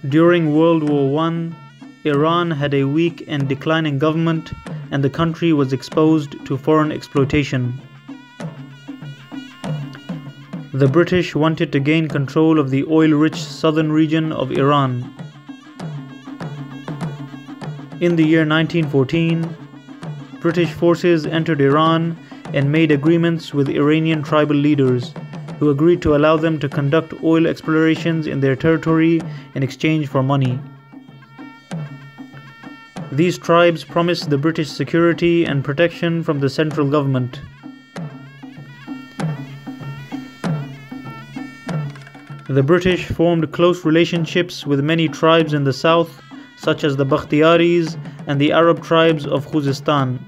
During World War I, Iran had a weak and declining government, and the country was exposed to foreign exploitation. The British wanted to gain control of the oil-rich southern region of Iran. In the year 1914, British forces entered Iran and made agreements with Iranian tribal leaders, who agreed to allow them to conduct oil explorations in their territory in exchange for money. These tribes promised the British security and protection from the central government. The British formed close relationships with many tribes in the south, such as the Bakhtiaris and the Arab tribes of Khuzestan.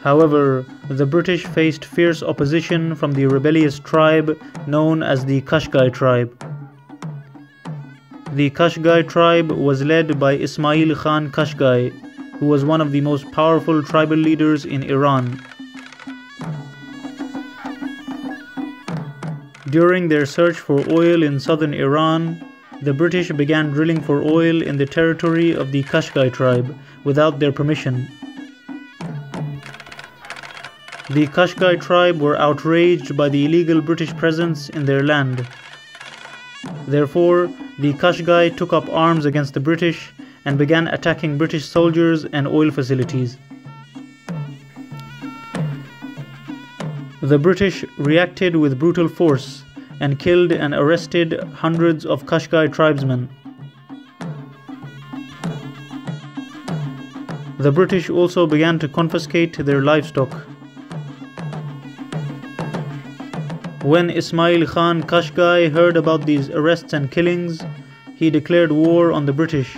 However, the British faced fierce opposition from the rebellious tribe known as the Qashqai tribe. The Qashqai tribe was led by Ismail Khan Qashqai, who was one of the most powerful tribal leaders in Iran. During their search for oil in southern Iran, the British began drilling for oil in the territory of the Qashqai tribe without their permission. The Qashqai tribe were outraged by the illegal British presence in their land. Therefore, the Qashqai took up arms against the British and began attacking British soldiers and oil facilities. The British reacted with brutal force and killed and arrested hundreds of Qashqai tribesmen. The British also began to confiscate their livestock. When Ismail Khan Qashqai heard about these arrests and killings, he declared war on the British.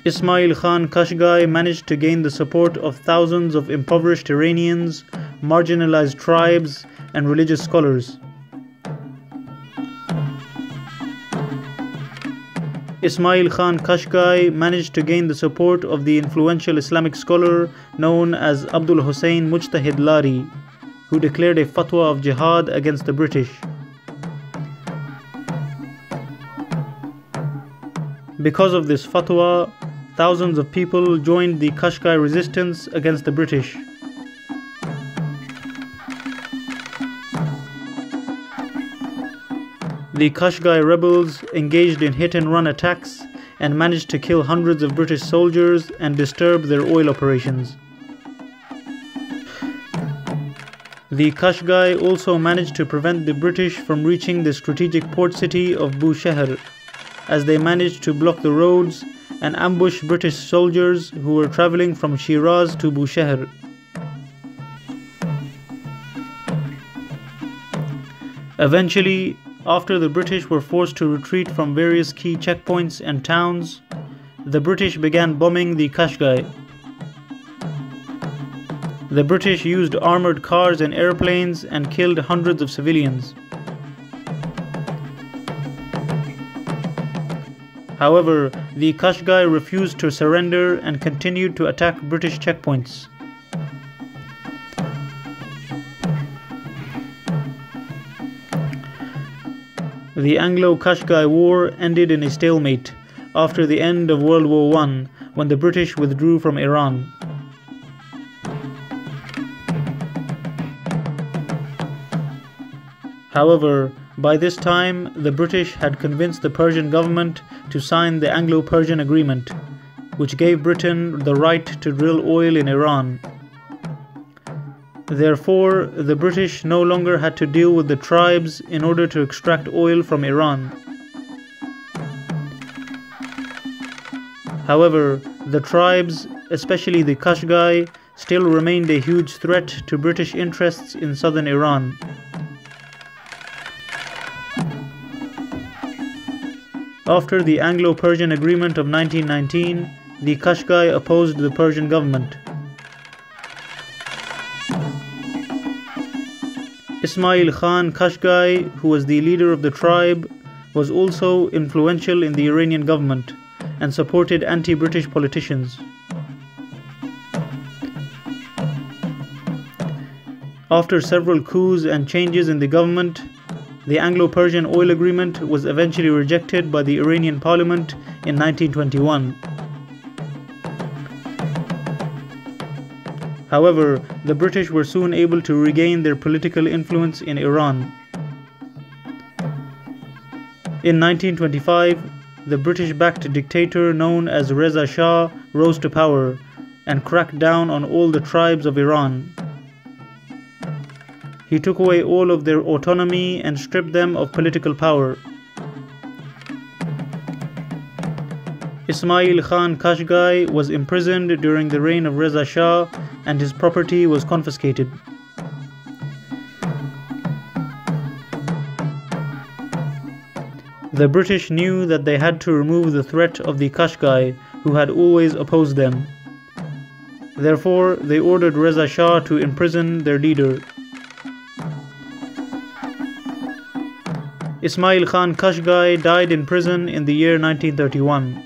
Ismail Khan Qashqai managed to gain the support of thousands of impoverished Iranians, marginalized tribes, and religious scholars. Ismail Khan Qashqai managed to gain the support of the influential Islamic scholar known as Abdul Hussein Mujtahid Lari, who declared a fatwa of jihad against the British. Because of this fatwa, thousands of people joined the Qashqai resistance against the British. The Qashqai rebels engaged in hit-and-run attacks and managed to kill hundreds of British soldiers and disturb their oil operations. The Qashqai also managed to prevent the British from reaching the strategic port city of Bushehr, as they managed to block the roads and ambush British soldiers who were traveling from Shiraz to Bushehr. Eventually, after the British were forced to retreat from various key checkpoints and towns, the British began bombing the Qashqai. The British used armored cars and airplanes and killed hundreds of civilians. However, the Qashqai refused to surrender and continued to attack British checkpoints. The Anglo-Qashqai War ended in a stalemate after the end of World War I, when the British withdrew from Iran. However, by this time, the British had convinced the Persian government to sign the Anglo-Persian Agreement, which gave Britain the right to drill oil in Iran. Therefore, the British no longer had to deal with the tribes in order to extract oil from Iran. However, the tribes, especially the Qashqai, still remained a huge threat to British interests in southern Iran. After the Anglo-Persian Agreement of 1919, the Qashqai opposed the Persian government. Ismail Khan Qashqai, who was the leader of the tribe, was also influential in the Iranian government and supported anti-British politicians. After several coups and changes in the government, the Anglo-Persian oil agreement was eventually rejected by the Iranian parliament in 1921. However, the British were soon able to regain their political influence in Iran. In 1925, the British-backed dictator known as Reza Shah rose to power and cracked down on all the tribes of Iran. He took away all of their autonomy and stripped them of political power. Ismail Khan Qashqai was imprisoned during the reign of Reza Shah and his property was confiscated. The British knew that they had to remove the threat of the Qashqai, who had always opposed them. Therefore, they ordered Reza Shah to imprison their leader. Ismail Khan Qashqai died in prison in the year 1931.